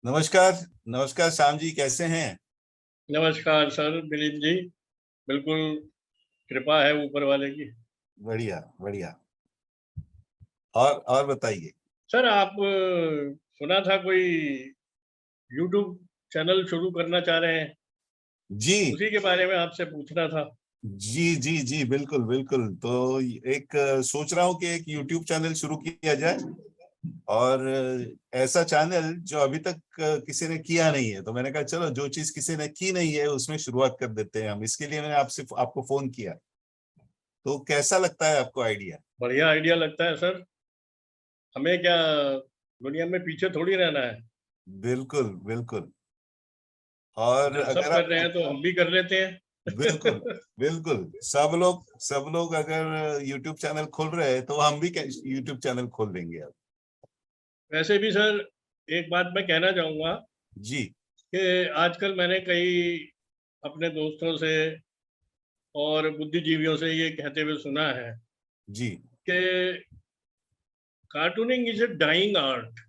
नमस्कार। नमस्कार श्याम जी, कैसे हैं? नमस्कार सर दिलीप जी। बिल्कुल कृपा है ऊपर वाले की। बढ़िया बढ़िया। और बताइए। सर आप सुना था कोई यूट्यूब चैनल शुरू करना चाह रहे हैं, जी उसी के बारे में आपसे पूछना था। जी जी जी, बिल्कुल बिल्कुल। तो एक सोच रहा हूँ कि एक यूट्यूब चैनल शुरू किया जाए, और ऐसा चैनल जो अभी तक किसी ने किया नहीं है। तो मैंने कहा चलो, जो चीज किसी ने की नहीं है उसमें शुरुआत कर देते हैं हम। इसके लिए मैंने आपको फोन किया। तो कैसा लगता है आपको आइडिया? बढ़िया आइडिया लगता है सर। हमें क्या दुनिया में पीछे थोड़ी रहना है। बिल्कुल बिल्कुल। और जब सब अगर कर आप, रहे हैं तो हम भी कर लेते बिल्कुल हैं। बिल्कुल, सब लोग अगर यूट्यूब चैनल खोल रहे हैं तो हम भी यूट्यूब चैनल खोल देंगे अब। वैसे भी सर एक बात मैं कहना चाहूंगा जी कि आजकल मैंने कई अपने दोस्तों से और बुद्धिजीवियों से ये कहते हुए सुना है जी। कि cartooning is a dying art.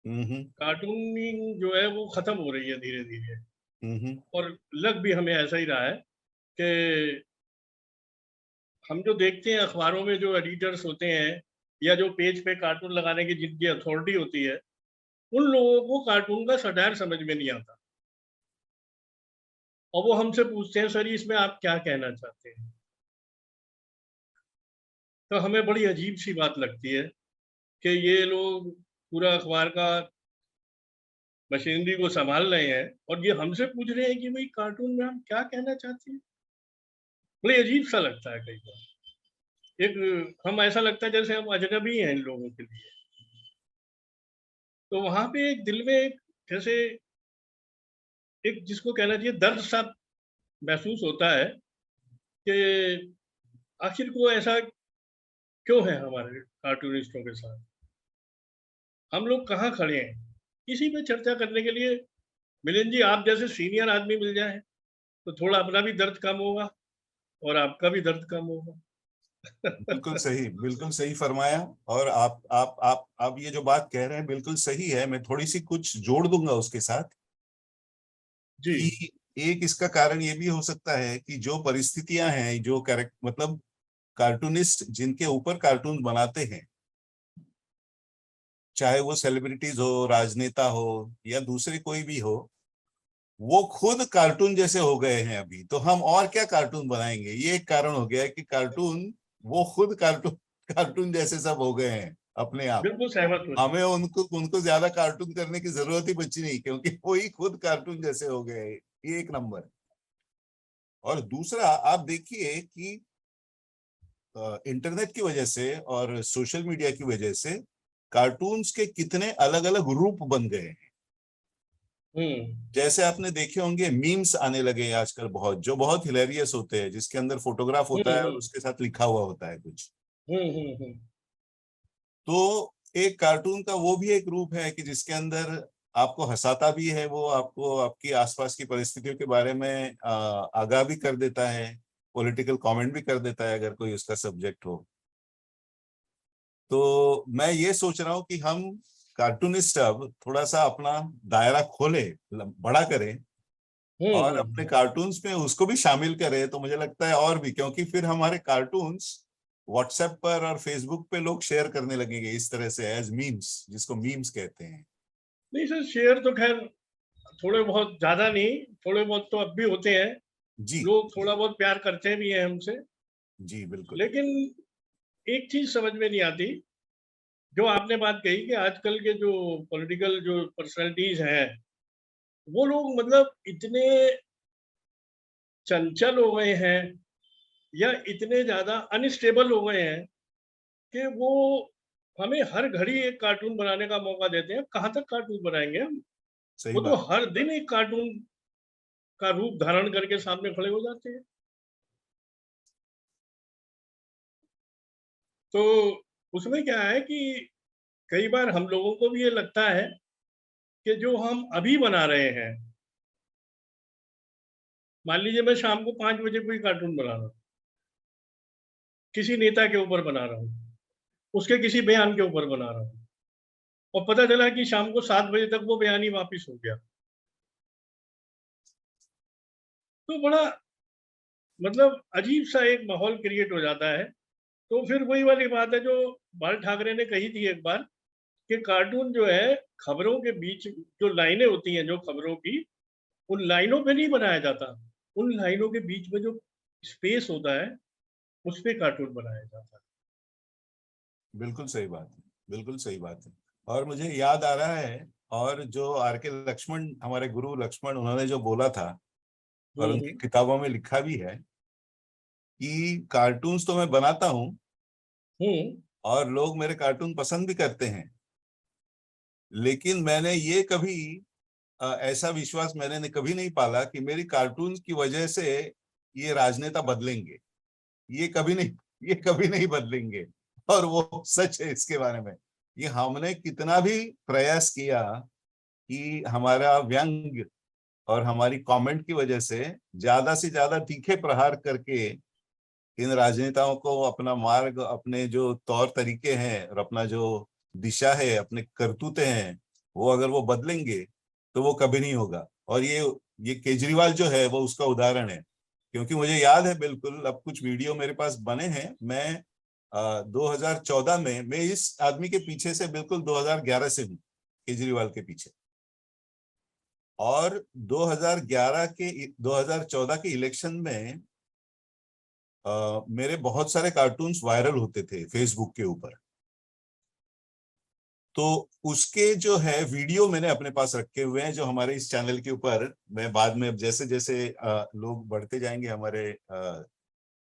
हम्म। कार्टूनिंग जो है वो खत्म हो रही है धीरे धीरे। हम्म। और लग भी हमें ऐसा ही रहा है कि हम जो देखते हैं अखबारों में जो एडिटर्स होते हैं या जो पेज पे कार्टून लगाने की जिनकी अथॉरिटी होती है, उन लोगों को कार्टून का सटायर समझ में नहीं आता। और वो हमसे पूछते हैं सर इसमें आप क्या कहना चाहते हैं। तो हमें बड़ी अजीब सी बात लगती है कि ये लोग पूरा अखबार का मशीनरी को संभाल रहे हैं और ये हमसे पूछ रहे हैं कि भाई कार्टून में हम क्या कहना चाहते हैं। बड़ी अजीब सा लगता है कई बार। एक हम ऐसा लगता है जैसे हम अजनबी हैं इन लोगों के लिए। तो वहां पे एक दिल में एक जैसे एक जिसको कहना चाहिए दर्द सा महसूस होता है कि आखिर को ऐसा क्यों है हमारे कार्टूनिस्टों के साथ। हम लोग कहाँ खड़े हैं इसी पे चर्चा करने के लिए। मिलिंद जी आप जैसे सीनियर आदमी मिल जाए तो थोड़ा अपना भी दर्द कम होगा और आपका भी दर्द कम होगा। बिल्कुल सही फरमाया। और आप ये जो बात कह रहे हैं बिल्कुल सही है। मैं थोड़ी सी कुछ जोड़ दूंगा उसके साथ जी। कि एक इसका कारण ये भी हो सकता है कि जो परिस्थितियां हैं, जो कैरेक्ट मतलब कार्टूनिस्ट जिनके ऊपर कार्टून बनाते हैं, चाहे वो सेलिब्रिटीज हो, राजनेता हो, या दूसरे कोई भी हो, वो खुद कार्टून जैसे हो गए हैं अभी। तो हम और क्या कार्टून बनाएंगे? ये एक कारण हो गया है कि कार्टून, वो खुद कार्टून कार्टून जैसे सब हो गए हैं अपने आप। बिल्कुल सहमत हूँ जी। हमें उनको उनको ज्यादा कार्टून करने की जरूरत ही बची नहीं, क्योंकि वो ही खुद कार्टून जैसे हो गए हैं। ये एक नंबर। और दूसरा, आप देखिए कि इंटरनेट की वजह से और सोशल मीडिया की वजह से कार्टून्स के कितने अलग अलग रूप बन गए हैं। हम्म। जैसे आपने देखे होंगे, मीम्स आने लगे हैं आजकल बहुत, जो बहुत हिलेरियस होते हैं, जिसके अंदर फोटोग्राफ होता है और हम्म। उसके साथ लिखा हुआ होता है कुछ। हम्म। तो एक कार्टून का वो भी एक रूप है कि जिसके अंदर आपको हंसाता भी है, वो आपको आपकी आसपास की परिस्थितियों के बारे में आगाह भी कर देता है, पॉलिटिकल कमेंट भी कर देता है अगर कोई उसका सब्जेक्ट हो। तो मैं ये सोच रहा हूँ कि हम कार्टूनिस्ट अब थोड़ा सा अपना दायरा खोले, बड़ा करें, और अपने हम्म। कार्टून्स में उसको भी शामिल करें। तो मुझे लगता है और भी, क्योंकि फिर हमारे कार्टून्स व्हाट्सएप पर और फेसबुक पे लोग शेयर करने लगेंगे इस तरह से, एज मीम्स, जिसको मीम्स कहते हैं। नहीं सर शेयर तो खैर थोड़े बहुत ज्यादा नहीं, थोड़े बहुत तो अब भी होते हैं। जी लोग जी थोड़ा बहुत प्यार करते भी हैं हमसे। जी, बिल्कुल। लेकिन एक चीज समझ में नहीं आती जो आपने बात कही कि आजकल के जो पॉलिटिकल जो पर्सनालिटीज हैं वो लोग मतलब इतने चंचल हो गए हैं या इतने ज्यादा अनस्टेबल हो गए हैं कि वो हमें हर घड़ी एक कार्टून बनाने का मौका देते हैं। कहाँ तक कार्टून बनाएंगे हम। सही वो तो बात। हर दिन एक कार्टून का रूप धारण करके सामने खड़े हो जाते हैं। तो उसमें क्या है कि कई बार हम लोगों को भी ये लगता है कि जो हम अभी बना रहे हैं, मान लीजिए मैं शाम को 5 बजे कोई कार्टून बना रहा हूँ, किसी नेता के ऊपर बना रहा हूँ, उसके किसी बयान के ऊपर बना रहा हूँ, और पता चला कि शाम को 7 बजे तक वो बयानी वापिस हो गया। तो बड़ा मतलब अजीब सा एक माहौल क्रिएट हो जाता है। तो फिर वही वाली बात है जो बाल ठाकरे ने कही थी एक बार, कि कार्टून जो है खबरों के बीच जो लाइनें होती हैं जो खबरों की, उन लाइनों पे नहीं बनाया जाता, उन लाइनों के बीच में जो स्पेस होता है उस पे कार्टून बनाया जाता है। बिल्कुल सही बात है, बिल्कुल सही बात है। और मुझे याद आ रहा है, और जो आर के लक्ष्मण, हमारे गुरु लक्ष्मण, उन्होंने जो बोला था और उनकी किताबों में लिखा भी है कि कार्टून्स तो मैं बनाता हूं और लोग मेरे कार्टून पसंद भी करते हैं, लेकिन मैंने ये कभी ऐसा विश्वास मैंने कभी नहीं पाला कि मेरी कार्टून की वजह से ये राजनेता बदलेंगे। ये कभी नहीं, ये कभी नहीं बदलेंगे। और वो सच है इसके बारे में। ये हमने कितना भी प्रयास किया कि हमारा व्यंग और हमारी कमेंट की वजह से ज्यादा तीखे प्रहार करके इन राजनेताओं को अपना मार्ग, अपने जो तौर तरीके हैं और अपना जो दिशा है, अपने करतूते हैं, वो अगर वो बदलेंगे तो वो कभी नहीं होगा। और ये केजरीवाल जो है वो उसका उदाहरण है। क्योंकि मुझे याद है बिल्कुल, अब कुछ वीडियो मेरे पास बने हैं। मैं 2014 में मैं इस आदमी के पीछे से बिल्कुल 2011 से हूँ, केजरीवाल के पीछे। और 2014 के इलेक्शन में मेरे बहुत सारे कार्टून्स वायरल होते थे फेसबुक के ऊपर। तो उसके जो है वीडियो मैंने अपने पास रखे हुए हैं, जो हमारे इस चैनल के ऊपर मैं बाद में जैसे जैसे लोग बढ़ते जाएंगे, हमारे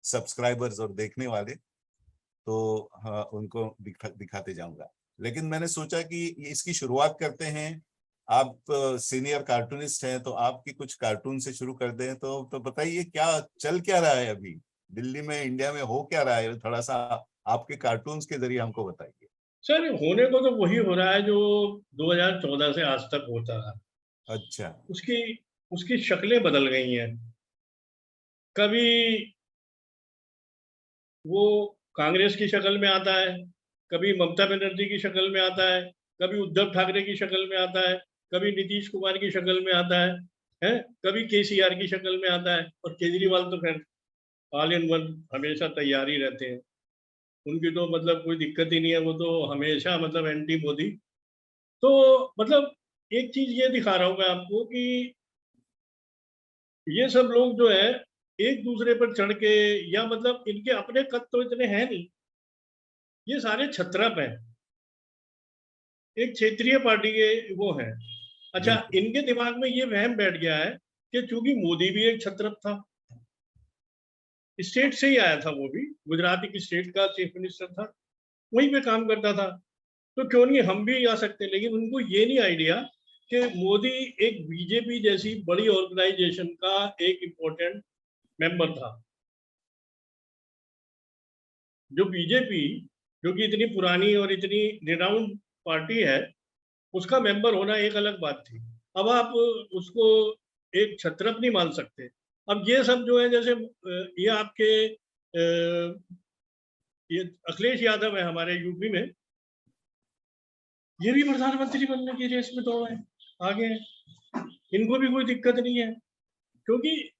सब्सक्राइबर्स और देखने वाले, तो हाँ, उनको दिखाते जाऊंगा। लेकिन मैंने सोचा कि इसकी शुरुआत करते हैं। आप सीनियर कार्टूनिस्ट हैं, तो आपकी कुछ कार्टून से शुरू कर दें। तो बताइए क्या चल क्या रहा है अभी दिल्ली में, इंडिया में हो क्या रहा है, थोड़ा सा आपके कार्टून्स के जरिए हमको बताइए। सर होने को तो वही हो रहा है जो 2014 से आज तक होता है। अच्छा। उसकी उसकी शक्लें बदल गई हैं। कभी वो कांग्रेस की शक्ल में आता है, कभी ममता बनर्जी की शक्ल में आता है, कभी उद्धव ठाकरे की शक्ल में आता है, कभी नीतीश कुमार की शक्ल में आता है, कभी केसीआर की शक्ल में आता है। और केजरीवाल तो खैर ऑल इन वन हमेशा तैयार ही रहते हैं। उनकी तो मतलब कोई दिक्कत ही नहीं है, वो तो हमेशा मतलब एंटी मोदी। तो मतलब एक चीज ये दिखा रहा हूं मैं आपको कि ये सब लोग जो है एक दूसरे पर चढ़ के, या मतलब इनके अपने कद तो इतने हैं नहीं, ये सारे छत्रप हैं, एक क्षेत्रीय पार्टी के वो हैं। अच्छा, बिल्कुल। इनके दिमाग में ये वहम बैठ गया है कि चूंकि मोदी भी एक छत्रप था, स्टेट से ही आया था, वो भी गुजरात की स्टेट का चीफ मिनिस्टर था, वहीं पे काम करता था, तो क्यों नहीं हम भी आ सकते। लेकिन उनको ये नहीं आइडिया कि मोदी एक बीजेपी जैसी बड़ी ऑर्गेनाइजेशन का एक इंपॉर्टेंट मेंबर था। जो बीजेपी, जो कि इतनी पुरानी और इतनी रिनाउंड पार्टी है, उसका मेंबर होना एक अलग बात थी। अब आप उसको एक छत्रप नहीं मान सकते। अब ये सब जो है, जैसे ये आपके ये अखिलेश यादव है हमारे यूपी में, ये भी प्रधानमंत्री बनने की रेस में तो है, आगे हैं। इनको भी कोई दिक्कत नहीं है, क्योंकि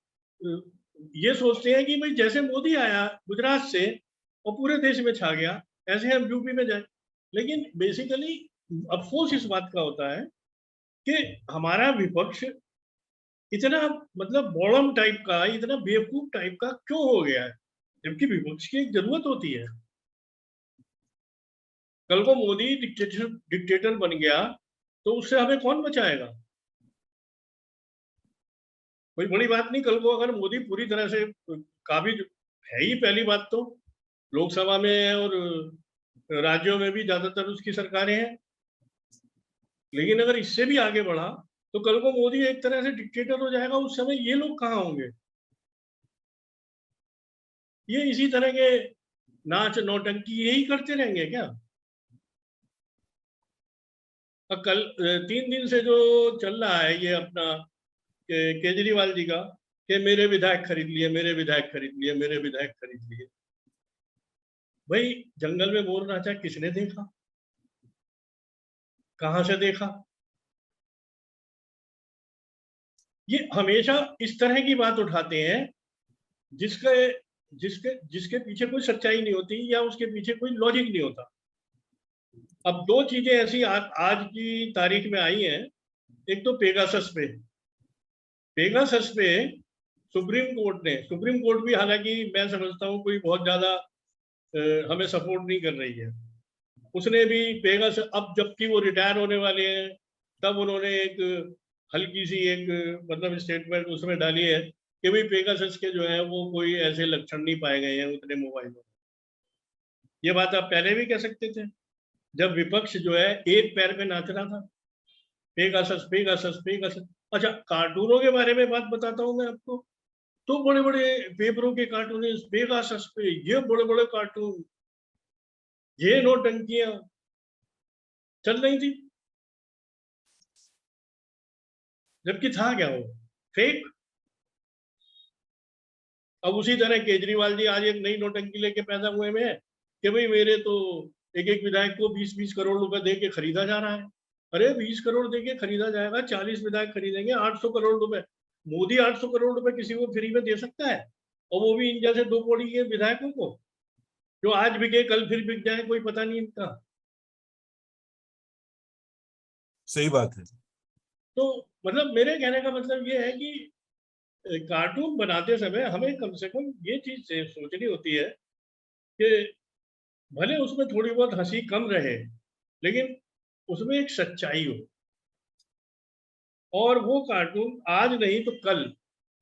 ये सोचते हैं कि भाई जैसे मोदी आया गुजरात से और पूरे देश में छा गया, ऐसे हम यूपी में जाए। लेकिन बेसिकली अफसोस इस बात का होता है कि हमारा विपक्ष इतना मतलब बॉडम टाइप का, इतना बेवकूफ टाइप का क्यों हो गया है, जबकि विपक्ष की एक जरूरत होती है। कल को मोदी डिक्टेटर बन गया तो उससे हमें कौन बचाएगा? कोई बड़ी बात नहीं। कल को अगर मोदी पूरी तरह से काबिज है ही, पहली बात तो लोकसभा में और राज्यों में भी ज्यादातर उसकी सरकारें हैं, लेकिन अगर इससे भी आगे बढ़ा तो कल को मोदी एक तरह से डिक्टेटर हो जाएगा, उस समय ये लोग कहाँ होंगे? ये इसी तरह के नाच नौटंकी यही करते रहेंगे क्या? और कल 3 दिन से जो चल रहा है ये अपना केजरीवाल जी का, कि मेरे विधायक खरीद लिए, मेरे विधायक खरीद लिए, मेरे विधायक खरीद लिए। भाई जंगल में मोर नाचा किसने देखा? कहां से देखा? ये हमेशा इस तरह की बात उठाते हैं जिसके जिसके जिसके पीछे कोई सच्चाई नहीं होती या उसके पीछे कोई लॉजिक नहीं होता। अब दो चीजें ऐसी आज की तारीख में आई हैं। एक तो पेगासस पे सुप्रीम कोर्ट भी, हालांकि मैं समझता हूँ कोई बहुत ज्यादा हमें सपोर्ट नहीं कर रही है, उसने भी पेगासस, अब जबकि वो रिटायर होने वाले हैं, तब उन्होंने एक हल्की सी एक मतलब स्टेटमेंट उसमें डाली है कि भाई पेगासस के जो है वो कोई ऐसे लक्षण नहीं पाए गए हैं उतने मोबाइलों में। ये बात आप पहले भी कह सकते थे जब विपक्ष जो है एक पैर पे नाच रहा था, पेगासस पेगासस पेगासस। अच्छा, कार्टूनों के बारे में बात बताता हूँ मैं आपको। तो बड़े बड़े पेपरों के कार्टून, पेगासस पे ये बड़े बड़े कार्टून, ये नौटंकियां चल रही थी, जबकि था क्या वो? फेक। अब उसी तरह केजरीवाल जी आज एक नई नौटंकी लेके पैदा हुए में है कि भाई मेरे तो एक एक विधायक को 20-20 करोड़ रुपए दे के खरीदा जा रहा है। अरे 20 करोड़ दे के खरीदा जाएगा, 40 विधायक खरीदेंगे 800 करोड़ रुपए। मोदी 800 करोड़ रुपए किसी को फ्री में दे सकता है? और वो भी इन जैसे दो कौड़ी के विधायकों को, जो आज बिके कल फिर बिक जाए, कोई पता नहीं इनका। सही बात है। तो मतलब मेरे कहने का मतलब ये है कि कार्टून बनाते समय हमें कम से कम ये चीज से सोचनी होती है कि भले उसमें थोड़ी बहुत हंसी कम रहे, लेकिन उसमें एक सच्चाई हो, और वो कार्टून आज नहीं तो कल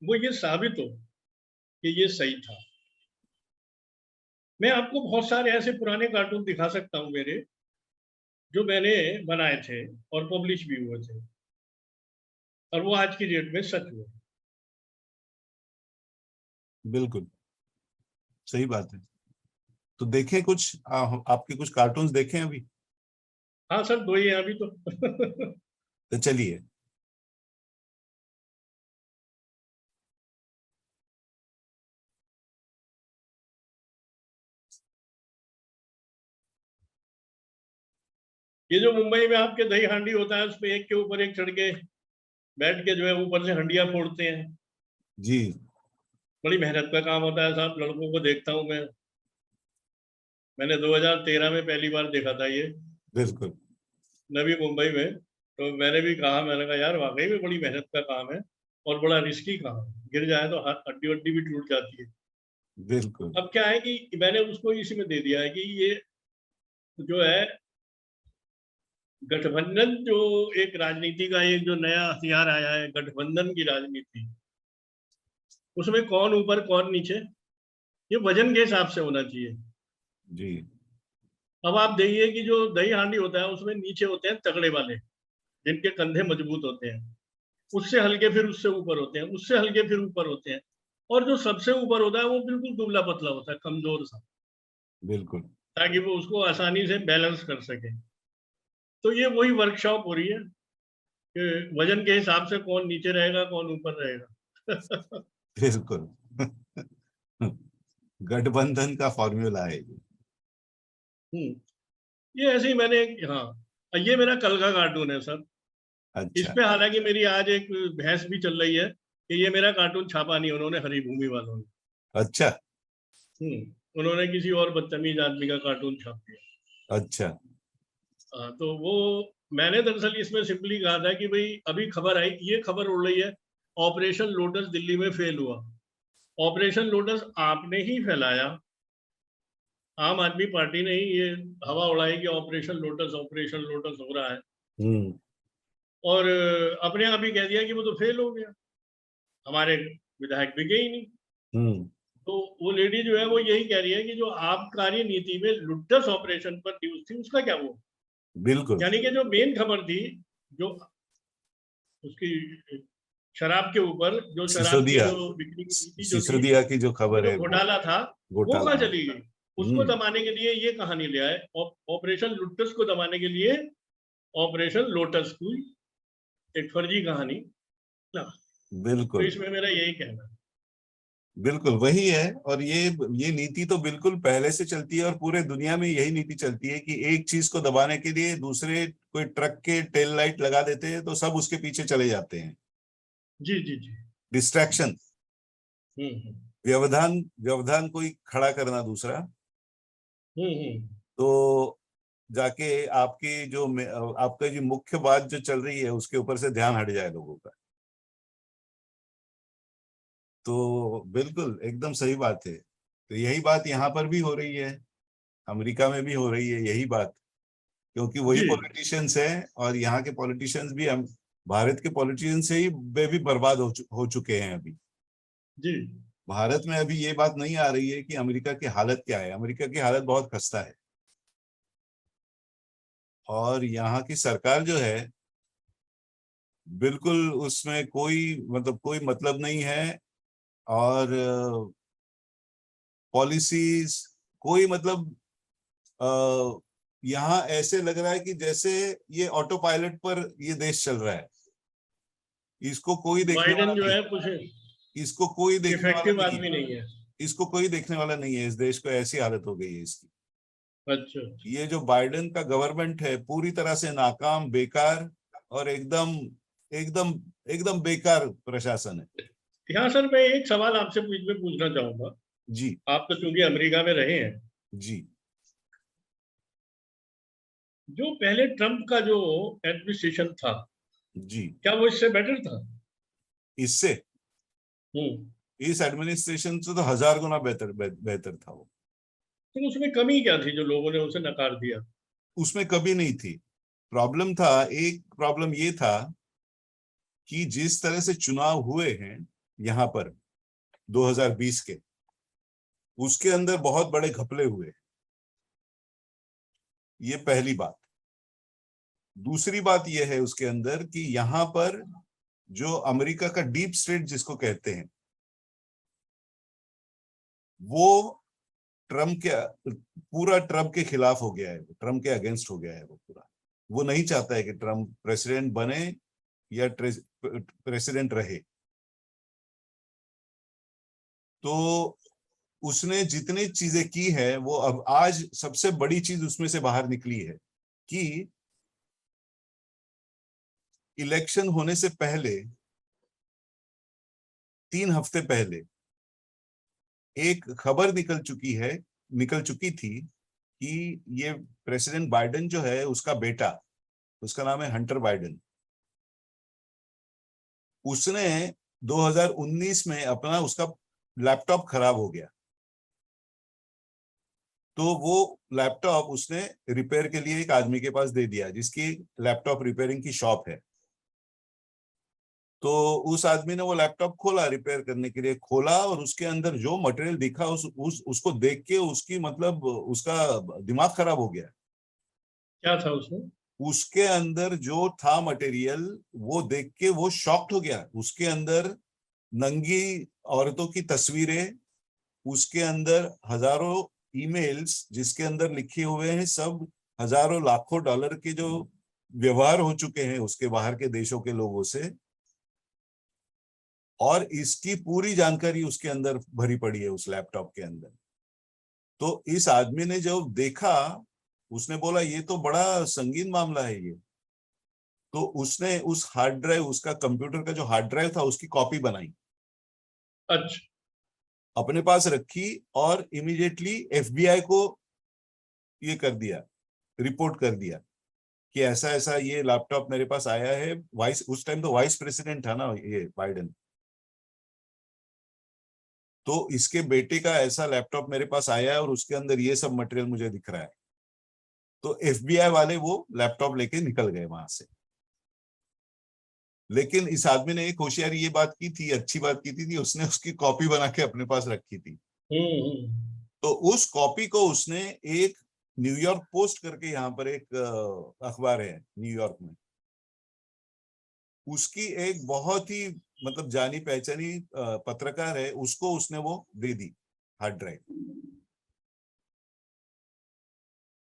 वो ये साबित हो कि ये सही था। मैं आपको बहुत सारे ऐसे पुराने कार्टून दिखा सकता हूँ मेरे, जो मैंने बनाए थे और पब्लिश भी हुए थे, और वो आज की डेट में सच हुए। बिल्कुल सही बात है। तो देखें कुछ आपके कुछ कार्टून्स देखें अभी। हाँ सर, दो ही हैं अभी तो। तो चलिए। ये जो मुंबई में आपके दही हांडी होता है, उसमें एक के ऊपर एक चढ़ के बैठ के जो है ऊपर से हंडिया फोड़ते हैं। जी। बड़ी मेहनत का काम होता है साहब, लड़कों को देखता हूँ मैं। मैंने 2013 में पहली बार देखा था ये, बिल्कुल। नवी मुंबई में। तो मैंने भी कहा, मैंने कहा यार वाकई में बड़ी मेहनत का काम है और बड़ा रिस्की काम है, गिर जाए तो हाथ हड्डी वड्डी भी टूट जाती है। बिल्कुल। अब क्या है कि मैंने उसको इसी में दे दिया है कि ये जो है गठबंधन, जो एक राजनीति का एक जो नया हथियार आया है, गठबंधन की राजनीति, उसमें कौन ऊपर कौन नीचे, ये वजन के हिसाब से होना चाहिए। जी। अब आप देखिए कि जो दही हांडी होता है उसमें नीचे होते हैं तगड़े वाले, जिनके कंधे मजबूत होते हैं, उससे हल्के फिर उससे ऊपर होते हैं, उससे हल्के फिर ऊपर होते हैं, और जो सबसे ऊपर होता है वो बिल्कुल दुबला पतला होता है, कमजोर सा, बिल्कुल। ताकि वो उसको आसानी से बैलेंस कर सके। तो ये वही वर्कशॉप हो रही है कि वजन के हिसाब से कौन नीचे रहेगा कौन ऊपर रहेगा। बिल्कुल। गठबंधन का फॉर्मूला है ये। ये ऐसे ही मैंने, हाँ, ये मेरा कल का कार्टून है सर। इस अच्छा। पे हालांकि मेरी आज एक बहस भी चल रही है कि ये मेरा कार्टून छापा नहीं उन्होंने, हरी भूमि वालों ने। अच्छा। उन्होंने किसी और बदतमीज आदमी का कार्टून छाप दिया। अच्छा। तो वो मैंने दरअसल इसमें सिंपली कहा था कि भाई अभी खबर आई, ये खबर उड़ रही है ऑपरेशन लोटस दिल्ली में फेल हुआ। ऑपरेशन लोटस आपने ही फैलाया, आम आदमी पार्टी ने ही ये हवा उड़ाई कि ऑपरेशन लोटस हो रहा है, हम्म। और अपने आप ही कह दिया कि वो तो फेल हो गया, हमारे विधायक बिके ही नहीं। हम्म। तो वो लेडी जो है वो यही कह रही है कि जो आबकारी नीति में लुटस ऑपरेशन पर न्यूज थी उसका क्या हुआ। बिल्कुल। यानी कि जो मेन खबर थी, जो उसकी शराब के ऊपर, जो शराब की सिसोदिया। जो बिक्री की नीति जो थी, सिसोदिया की जो उसमें खबर जो है वो घोटाला था, वो घोटाला कहाँ है। चली गई? उसको दबाने के लिए ये कहानी ले आए, ऑपरेशन लुटस को दबाने के लिए ऑपरेशन लोटस की एक फर्जी कहानी ना। तो बिल्कुल। इसमें मेरा यही कहना है। बिल्कुल वही है। और ये नीति तो बिल्कुल पहले से चलती है और पूरे दुनिया में यही नीति चलती है कि एक चीज को दबाने के लिए दूसरे कोई ट्रक के टेल लाइट लगा देते हैं तो सब उसके पीछे चले जाते हैं। जी जी जी। डिस्ट्रैक्शन, हम्म। व्यवधान, व्यवधान कोई खड़ा करना दूसरा, हम्म। तो जाके आपकी जो आपका जो मुख्य बात जो चल रही है उसके ऊपर से ध्यान हट जाए लोगों का। तो बिल्कुल एकदम सही बात है। तो यही बात यहाँ पर भी हो रही है, अमेरिका में भी हो रही है यही बात, क्योंकि वही जी पॉलिटिशियंस हैं और यहाँ के पॉलिटिशियंस भी हम भारत के पॉलिटिशियंस से ही वे भी बर्बाद हो चुके हैं अभी। जी। भारत में अभी ये बात नहीं आ रही है कि अमेरिका की हालत क्या है। अमेरिका की हालत बहुत खस्ता है और यहाँ की सरकार जो है बिल्कुल उसमें कोई मतलब नहीं है। और पॉलिसीज कोई मतलब यहाँ ऐसे लग रहा है कि जैसे ये ऑटो पायलट पर ये देश चल रहा है। इसको कोई देखने वाला बाइडेन जो नहीं, है कुछ इसको कोई देखने वाला इफेक्टिव नहीं है, आदमी नहीं है। इसको कोई देखने वाला नहीं है। इस देश को ऐसी हालत हो गई है इसकी। अच्छा अच्छा। ये जो बाइडेन का गवर्नमेंट है पूरी तरह से नाकाम, बेकार और एकदम एकदम एकदम बेकार प्रशासन है। यहाँ सर मैं एक सवाल आपसे बीच में पूछना चाहूंगा। जी आप तो चूंकि अमेरिका में रहे हैं, जी जो पहले ट्रम्प का जो एडमिनिस्ट्रेशन था, जी। क्या वो इससे बेटर था? इससे हम्म। इस एडमिनिस्ट्रेशन से तो हजार गुना बेहतर था वो। तो उसमें कमी क्या थी जो लोगों ने उसे नकार दिया? उसमें कभी नहीं थी। प्रॉब्लम था, एक प्रॉब्लम ये था कि जिस तरह से चुनाव हुए हैं यहाँ पर 2020 के, उसके अंदर बहुत बड़े घपले हुए। ये पहली बात। दूसरी बात यह है उसके अंदर कि यहाँ पर जो अमेरिका का डीप स्टेट जिसको कहते हैं, वो ट्रम्प के पूरा ट्रम्प के खिलाफ हो गया है, ट्रम्प के अगेंस्ट हो गया है वो पूरा। वो नहीं चाहता है कि ट्रम्प प्रेसिडेंट बने या प्रेसिडेंट रहे। तो उसने जितनी चीजें की है वो अब आज सबसे बड़ी चीज उसमें से बाहर निकली है कि इलेक्शन होने से पहले 3 हफ्ते पहले एक खबर निकल चुकी थी कि ये प्रेसिडेंट बाइडेन जो है उसका बेटा, उसका नाम है हंटर बाइडेन, उसने 2019 में अपना उसका लैपटॉप खराब हो गया। तो वो लैपटॉप उसने रिपेयर के लिए एक आदमी के पास दे दिया जिसकी लैपटॉप रिपेयरिंग की शॉप है। तो उस आदमी ने वो लैपटॉप खोला, रिपेयर करने के लिए खोला, और उसके अंदर जो मटेरियल दिखा उसको देख के उसकी मतलब उसका दिमाग खराब हो गया। क्या था उसमें? उसके अंदर जो था मटेरियल वो देख के वो शॉक्ड हो गया। उसके अंदर नंगी औरतों की तस्वीरें, उसके अंदर हजारों ईमेल्स जिसके अंदर लिखे हुए हैं सब हजारों लाखों डॉलर के जो व्यवहार हो चुके हैं उसके बाहर के देशों के लोगों से, और इसकी पूरी जानकारी उसके अंदर भरी पड़ी है उस लैपटॉप के अंदर। तो इस आदमी ने जब देखा, उसने बोला ये तो बड़ा संगीन मामला है ये। तो उसने उस हार्ड ड्राइव, उसका कंप्यूटर का जो हार्ड ड्राइव था उसकी कॉपी बनाई, अच्छा। अपने पास रखी और इमीडिएटली एफबीआई को ये कर दिया, रिपोर्ट कर दिया कि ऐसा ऐसा ये लैपटॉप मेरे पास आया है। उस टाइम तो वाइस प्रेसिडेंट था ना ये बाइडेन। तो इसके बेटे का ऐसा लैपटॉप मेरे पास आया है और उसके अंदर ये सब मटेरियल मुझे दिख रहा है। तो एफबीआई वाले वो लैपटॉप लेके निकल गए वहां से। लेकिन इस आदमी ने एक होशियारी ये बात की थी, अच्छी बात की थी, उसने उसकी कॉपी बना के अपने पास रखी थी। हम्म। तो उस कॉपी को उसने एक न्यूयॉर्क पोस्ट करके, यहाँ पर एक अखबार है न्यूयॉर्क में, उसकी एक बहुत ही मतलब जानी पहचानी पत्रकार है, उसको उसने वो दे दी हार्ड ड्राइव।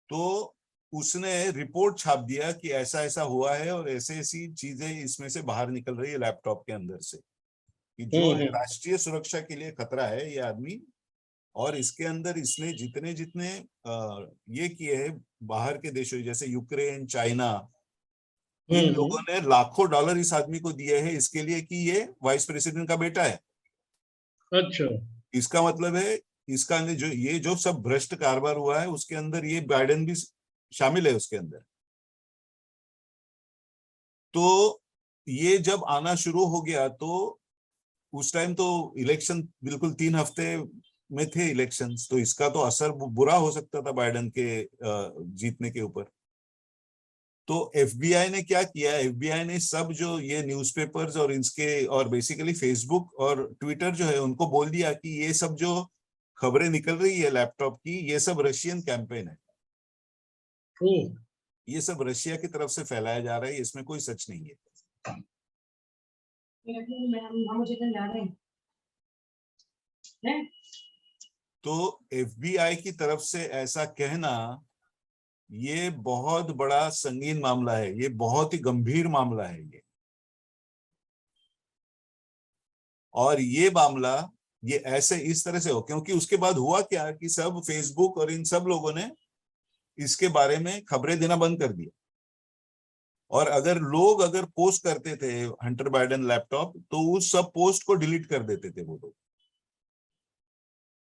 तो उसने रिपोर्ट छाप दिया कि ऐसा ऐसा हुआ है और ऐसे ऐसी चीजें इसमें से बाहर निकल रही है लैपटॉप के अंदर से। कि जो है राष्ट्रीय सुरक्षा के लिए खतरा है ये आदमी। और इसके अंदर इसने जितने जितने ये किए हैं बाहर के देशों जैसे यूक्रेन, चाइना, इन लोगों ने लाखों डॉलर इस आदमी को दिए हैं इसके लिए कि ये वाइस प्रेसिडेंट का बेटा है। अच्छा। इसका मतलब है इसका अंदर जो ये जो सब भ्रष्ट कारोबार हुआ है उसके अंदर ये बाइडेन भी शामिल है उसके अंदर। तो ये जब आना शुरू हो गया तो उस टाइम तो इलेक्शन बिल्कुल 3 हफ्ते में थे इलेक्शंस, तो इसका तो असर बुरा हो सकता था बाइडेन के जीतने के ऊपर। तो एफबीआई ने क्या किया, एफबीआई ने सब जो ये न्यूज़पेपर्स और इसके और बेसिकली फेसबुक और ट्विटर जो है उनको बोल दिया कि ये सब जो खबरें निकल रही है लैपटॉप की ये सब रशियन कैंपेन है, ये सब रशिया की तरफ से फैलाया जा रहा है, इसमें कोई सच नहीं है। तो एफबीआई की तरफ से ऐसा कहना ये बहुत बड़ा संगीन मामला है, ये बहुत ही गंभीर मामला है ये। और ये मामला ये ऐसे इस तरह से हो क्योंकि उसके बाद हुआ क्या कि सब फेसबुक और इन सब लोगों ने इसके बारे में खबरें देना बंद कर दिया। और अगर पोस्ट करते थे हंटर बाइडेन लैपटॉप तो उस सब पोस्ट को डिलीट कर देते थे वो लोग,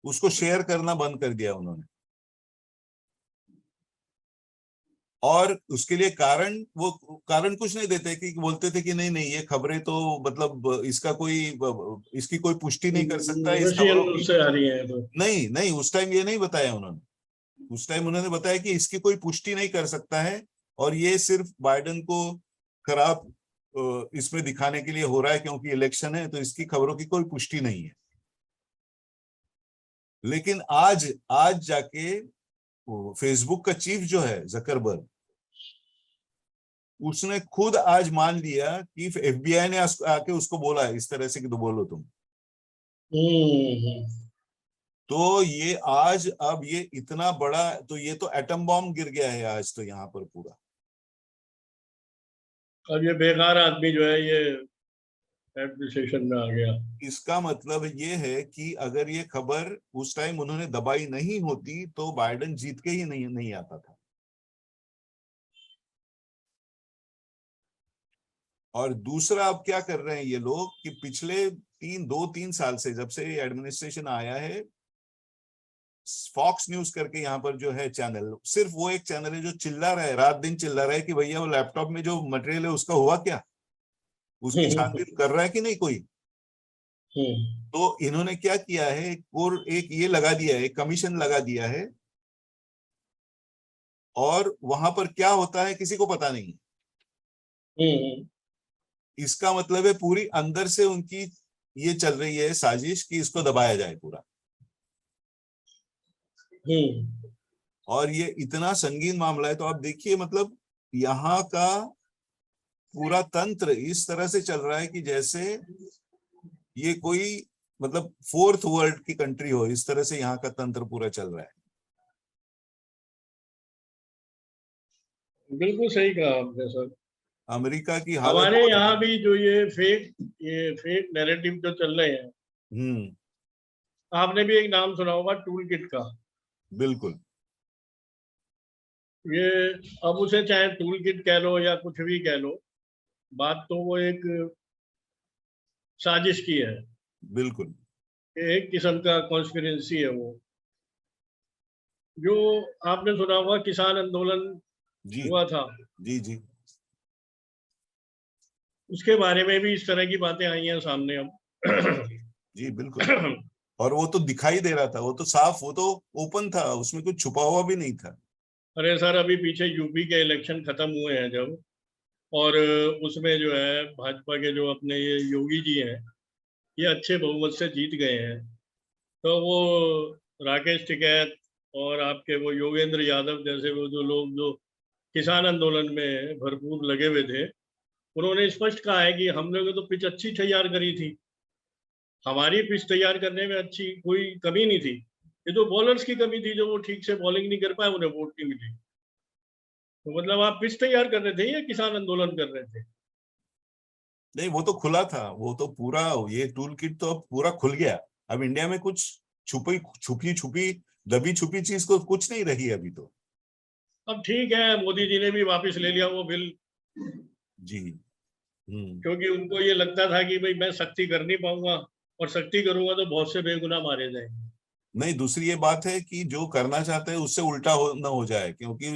उसको शेयर करना बंद कर दिया उन्होंने। और उसके लिए वो कारण कुछ नहीं देते कि बोलते थे कि नहीं नहीं ये खबरें तो मतलब इसकी कोई पुष्टि नहीं कर सकता इस खबरों की। से आ रही है तो नहीं नहीं उस टाइम ये नहीं बताया उन्होंने। उस टाइम उन्होंने बताया कि इसकी कोई पुष्टि नहीं कर सकता है और ये सिर्फ बाइडेन को खराब इसमें दिखाने के लिए हो रहा है क्योंकि इलेक्शन है, तो इसकी खबरों की कोई पुष्टि नहीं है। लेकिन आज आज जाके फेसबुक का चीफ जो है जकरबर्ग, उसने खुद आज मान लिया कि एफबीआई ने आके उसको बोला है इस तरह से कि तो बोलो तुम। तो ये आज अब ये इतना बड़ा तो ये तो एटम बॉम्ब गिर गया है आज तो यहाँ पर पूरा। अब ये बेकार आदमी जो है ये एडमिनिस्ट्रेशन में आ गया। इसका मतलब ये है कि अगर ये खबर उस टाइम उन्होंने दबाई नहीं होती तो बाइडेन जीत के ही नहीं आता था। और दूसरा अब क्या कर रहे हैं ये लोग कि पिछले 2-3 साल से जब से एडमिनिस्ट्रेशन आया है, फॉक्स न्यूज करके यहाँ पर जो है चैनल, सिर्फ वो एक चैनल है जो चिल्ला रहा है, रात दिन चिल्ला रहा है कि भैया वो लैपटॉप में जो मटेरियल है उसका हुआ क्या, उसकी छानबीन कर रहा है कि नहीं कोई। तो इन्होंने क्या किया है और एक ये लगा दिया है, कमीशन लगा दिया है और वहां पर क्या होता है किसी को पता नहीं। इसका मतलब है पूरी अंदर से उनकी ये चल रही है साजिश कि इसको दबाया जाए पूरा। और ये इतना संगीन मामला है तो आप देखिए मतलब यहाँ का पूरा तंत्र इस तरह से चल रहा है कि जैसे ये कोई मतलब 4th वर्ल्ड की कंट्री हो, इस तरह से यहाँ का तंत्र पूरा चल रहा है। बिल्कुल सही कहा आपने सर। अमेरिका की हालत हमारे यहाँ भी जो ये फेक नैरेटिव जो चल रहे हैं, आपने भी एक नाम सुना होगा टूल किट का। बिल्कुल। ये अब उसे चाहे टूल किट कह लो या कुछ भी कह लो, बात तो वो एक साजिश की है, बिल्कुल एक किस्म का कॉन्स्पिरेंसी है वो। जो आपने सुना होगा किसान आंदोलन जी हुआ था, जी जी उसके बारे में भी इस तरह की बातें आई हैं सामने अब। जी बिल्कुल। और वो तो दिखाई दे रहा था, वो तो साफ, वो तो ओपन था, उसमें कुछ छुपा हुआ भी नहीं था। अरे सर अभी पीछे यूपी के इलेक्शन खत्म हुए हैं जब, और उसमें जो है भाजपा के जो अपने ये योगी जी हैं, ये अच्छे बहुमत से जीत गए हैं। तो वो राकेश टिकैत और आपके वो योगेंद्र यादव जैसे वो जो लोग जो किसान आंदोलन में भरपूर लगे हुए थे, उन्होंने स्पष्ट कहा है कि हम लोगों ने तो पिच अच्छी तैयार करी थी, हमारी पिच तैयार करने में अच्छी कोई कमी नहीं थी, ये तो बॉलर्स की कमी थी जो वो ठीक से बॉलिंग नहीं कर पाए, उन्हें वोट नहीं मिली। तो मतलब आप पिच तैयार कर रहे थे या किसान आंदोलन कर रहे थे? नहीं, वो तो खुला था, वो तो पूरा, ये टूल किट तो अब पूरा खुल गया। अब इंडिया में कुछ छुपी छुपी छुपी दबी छुपी चीज को कुछ नहीं रही अभी तो। अब ठीक है, मोदी जी ने भी वापस ले लिया वो बिल, जी। क्योंकि उनको ये लगता था कि भाई मैं सख्ती कर नहीं पाऊंगा, और सख्ती करूंगा तो बहुत से बेगुनाह मारे जाएंगे। नहीं, दूसरी ये बात है कि जो करना चाहते हैं उससे उल्टा ना हो जाए, क्योंकि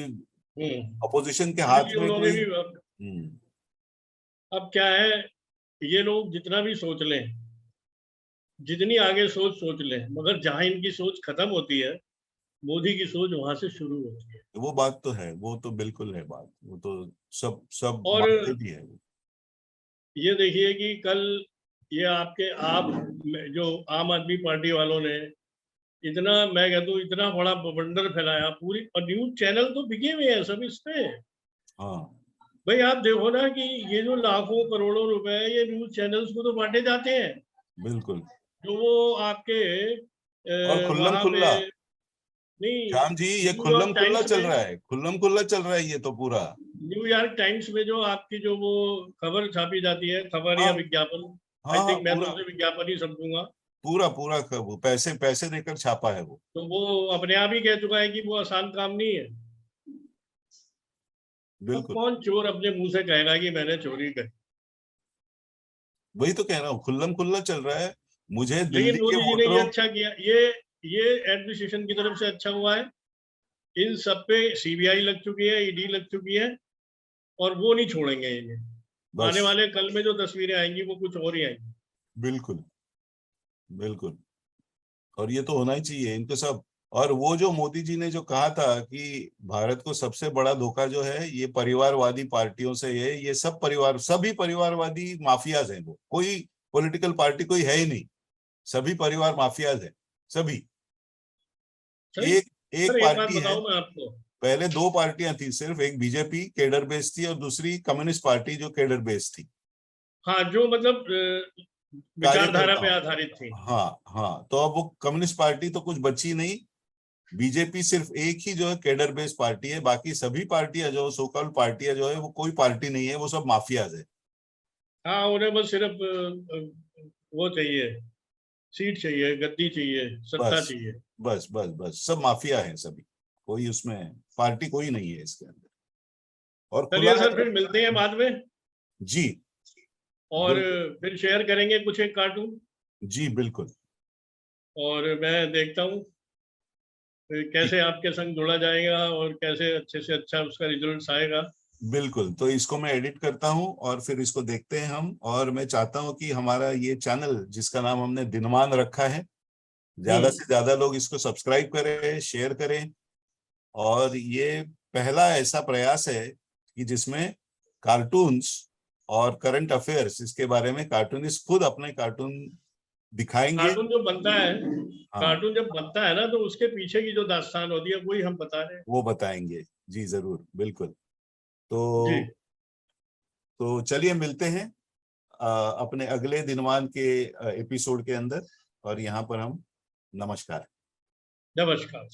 अपोजिशन के हाथ इसलिए में उन्होंने कोई। भी अब क्या है, ये लोग जितना भी सोच लें, जितनी आगे सोच लें, मगर जहां इनकी सोच खत्म होती है, मोदी की सोच वहां से शुरू होती है। वो बात तो है, वो तो बिल्कुल है बात, वो तो सब सब और मानते भी है वो। ये देखिए कि कल ये आप जो आम आदमी पार्टी वालों ने इतना, मैं कहता हूँ इतना बड़ा बवंडर फैलाया पूरी, और न्यूज चैनल तो बिके हुए हैं सब इस पे। हाँ, भाई आप देखो ना कि ये जो लाखों करोड़ों रुपए ये न्यूज चैनल्स को तो बांटे जाते हैं, बिल्कुल। जो वो आपके और खुल्लम वहां पे, खुल्ला, नहीं, श्याम जी, ये खुल्लम न्यूयॉर्क खुल्ला टाइम्स चल में, रहा है, खुल्लम खुल्ला चल रहा है ये तो पूरा। न्यूयॉर्क टाइम्स में जो आपकी जो वो खबर छापी जाती है, खबर हाँ या विज्ञापन, हाँ आई हाँ, थिंक मैं तो पूरा उसे विज्ञापन ही समझूंगा, पूरा पूरा वो पैसे पैसे देकर छापा है वो। तो वो अपने आप ही कह चुका है कि वो आसान काम नहीं है। अब बिल्कुल, कौन चोर अपने मुंह से कहेगा कि मैंने चोरी करी। वही तो कह रहा हूँ, खुल्लम खुल्ला चल रहा है। मुझे लेकिन दिल्ली के मोदी जी ने ये वोटरों। अच्छा किया, ये एडमिनिस्ट्रेशन की तरफ से अच्छा हुआ है। इन सब पे सीबीआई लग चुकी है, ईडी लग चुकी है, और वो नहीं छोड़ेंगे इन्हें। आने बस, वाले कल में जो तस्वीरें आएंगी वो कुछ और ही आएंगी। बिल्कुल बिल्कुल। और ये तो होना ही चाहिए इनको सब। और वो जो मोदी जी ने जो कहा था कि भारत को सबसे बड़ा धोखा जो है ये परिवारवादी पार्टियों से है, ये सब परिवार, सभी परिवारवादी माफियाज हैं, वो कोई पॉलिटिकल पार्टी कोई है ही नहीं, सभी परिवार माफियाज हैं, सभी। सही। एक एक सर एक बात पार्टी है, बताऊं मैं आपको, पहले दो पार्टियां थी सिर्फ, एक बीजेपी केडर बेस्ड थी और दूसरी कम्युनिस्ट पार्टी जो केडर बेस्ड थी, हाँ, जो मतलब विचारधारा पे कार्यकर्ताओं। आधारित थी। हाँ हाँ, तो अब वो कम्युनिस्ट पार्टी तो कुछ बची नहीं, बीजेपी सिर्फ एक ही जो है केडर बेस्ड पार्टी है, बाकी सभी पार्टियां जो सो कॉल्ड पार्टियां जो है वो कोई पार्टी नहीं है, वो सब माफियाज है। हाँ, उन्हें बस सिर्फ वो चाहिए, सीट चाहिए, गद्दी चाहिए, सत्ता बस चाहिए। बस बस बस, सब माफिया है सभी, कोई उसमें पार्टी कोई नहीं है इसके अंदर। और खुला चलिए है। सर, फिर मिलते हैं बाद में, जी और बिल्कुल। फिर शेयर करेंगे कुछ एक कार्टून, जी बिल्कुल। और मैं देखता हूँ ठीक, कैसे आपके संग जुड़ा जाएगा और कैसे अच्छे से अच्छा उसका रिजल्ट आएगा। बिल्कुल, तो इसको मैं एडिट करता हूँ और फिर इसको देखते हैं हम, और मैं चाहता हूँ कि हमारा ये चैनल जिसका नाम हमने दिनमान रखा है, ज्यादा हम्म। से ज्यादा लोग इसको सब्सक्राइब करें, शेयर करें। और ये पहला ऐसा प्रयास है कि जिसमें कार्टून्स और करंट अफेयर्स, इसके बारे में कार्टूनिस्ट खुद अपने कार्टून दिखाएंगे। कार्टून जो बनता है, हाँ, कार्टून जब बनता है ना, तो उसके पीछे की जो दास्तान होती है वही हम बता रहे हैं। वो बताएंगे। जी जरूर, बिल्कुल। जी। तो तो चलिए मिलते हैं अपने अगले दिनमान के एपिसोड के अंदर। और यहाँ पर हम, नमस्कार। नमस्कार।